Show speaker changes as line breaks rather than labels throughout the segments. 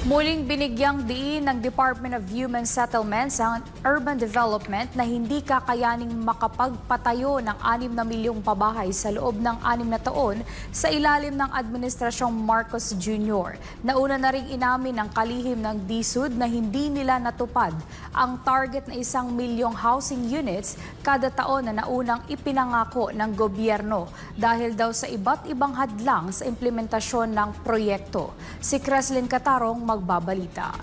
Muling binigyang diin ng Department of Human Settlements and Urban Development na hindi kakayaning makapagpatayo ng 6 na milyong pabahay sa loob ng 6 na taon sa ilalim ng Administrasyong Marcos Jr. Nauna na ring inamin ng kalihim ng DSUD na hindi nila natupad ang target na 1 milyong housing units kada taon na naunang ipinangako ng gobyerno dahil daw sa iba't ibang hadlang sa implementasyon ng proyekto. Si Creslin Catarong magbabalita.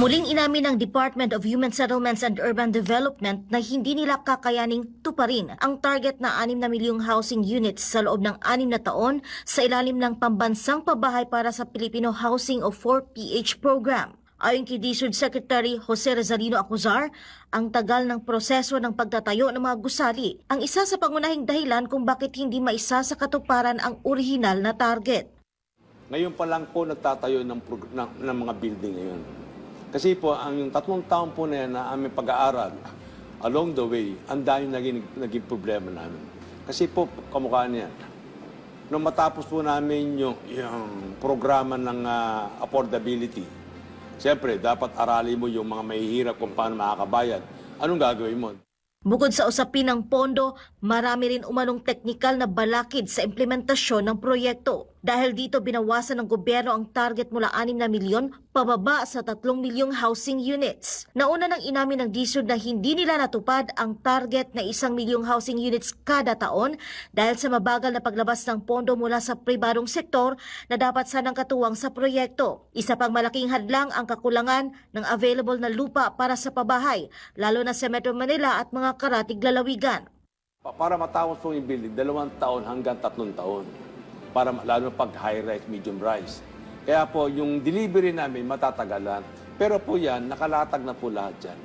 Muling inamin ng Department of Human Settlements and Urban Development na hindi nila kakayaning tuparin ang target na 6 na milyong housing units sa loob ng 6 na taon sa ilalim ng Pambansang Pabahay para sa Pilipino Housing o 4PH program. Ayon kay DSUD Secretary Jose Rizalino Acuzar, ang tagal ng proseso ng pagtatayo ng mga gusali ang isa sa pangunahing dahilan kung bakit hindi maisa sa katuparan ang orihinal na target.
Ngayon pa lang po nagtatayo ng mga building ngayon. Kasi po, yung 3 taon po na yan na aming pag-aaral, along the way, ang dami naging problema namin. Kasi po, kamukha niyan, nung matapos po namin yung programa ng affordability, siyempre, dapat aralin mo yung mga mahihirap kung paano makakabayad. Anong gagawin mo?
Bukod sa usapin ng pondo, marami rin umanong teknikal na balakid sa implementasyon ng proyekto. Dahil dito binawasan ng gobyerno ang target mula 6 na milyon pababa sa 3 milyong housing units. Nauna nang inamin ng DSUD na hindi nila natupad ang target na 1 milyong housing units kada taon dahil sa mabagal na paglabas ng pondo mula sa pribadong sektor na dapat sanang katuwang sa proyekto. Isa pang malaking hadlang ang kakulangan ng available na lupa para sa pabahay, lalo na sa Metro Manila at mga karatig lalawigan.
Para matapos po yung building, 2 taon hanggang 3 taon. Para lalo pag high-rise, medium-rise. Kaya po, yung delivery namin matatagalan. Pero po yan, nakalatag na po lahat dyan.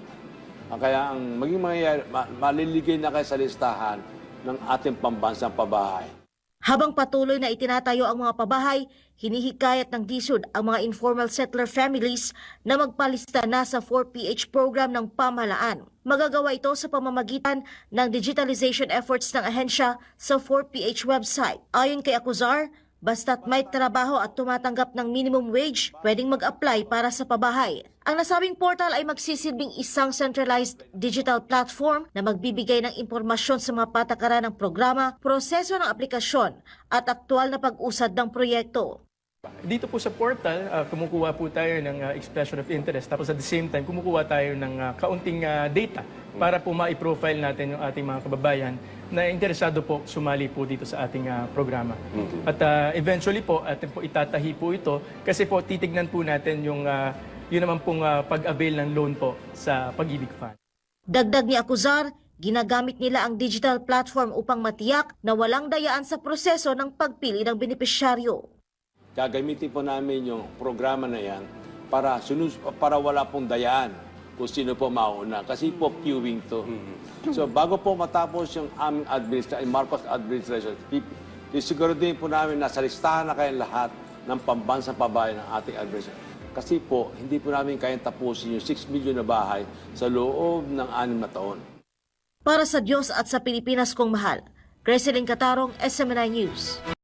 Kaya ang maging mangyayari, maliligay na kayo sa listahan ng ating pambansang pabahay.
Habang patuloy na itinatayo ang mga pabahay, hinihikayat ng DSUD ang mga informal settler families na magpalista na sa 4PH program ng pamahalaan. Magagawa ito sa pamamagitan ng digitalization efforts ng ahensya sa 4PH website. Ayon kay Acuzar, basta't may trabaho at tumatanggap ng minimum wage, pwedeng mag-apply para sa pabahay. Ang nasabing portal ay magsisilbing isang centralized digital platform na magbibigay ng impormasyon sa mga patakaran ng programa, proseso ng aplikasyon at aktual na pag-usad ng proyekto.
Dito po sa portal, kumukuha po tayo ng expression of interest. Tapos at the same time, kumukuha tayo ng kaunting data para po ma-profile natin yung ating mga kababayan na interesado po sumali po dito sa ating programa. At eventually po, atin po itatahi po ito kasi po titignan po natin yung yun naman pong pag-avail ng loan po sa Pag-ibig Fund.
Dagdag ni Acuzar, ginagamit nila ang digital platform upang matiyak na walang dayaan sa proseso ng pagpili ng benepisyaryo.
Gagamitin po namin yung programa na yan para wala pong dayaan kung sino po mauna. Kasi po queuing to. So bago po matapos yung aming Marcos administration, siguro din po namin nasa listahan na kayong lahat ng pambansang pabahay ng ating administration. Kasi po, hindi po namin kayang tapusin yung 6 milyon na bahay sa loob ng 6 na taon.
Para sa Diyos at sa Pilipinas kong mahal, Creslin Catarong, SMNI News.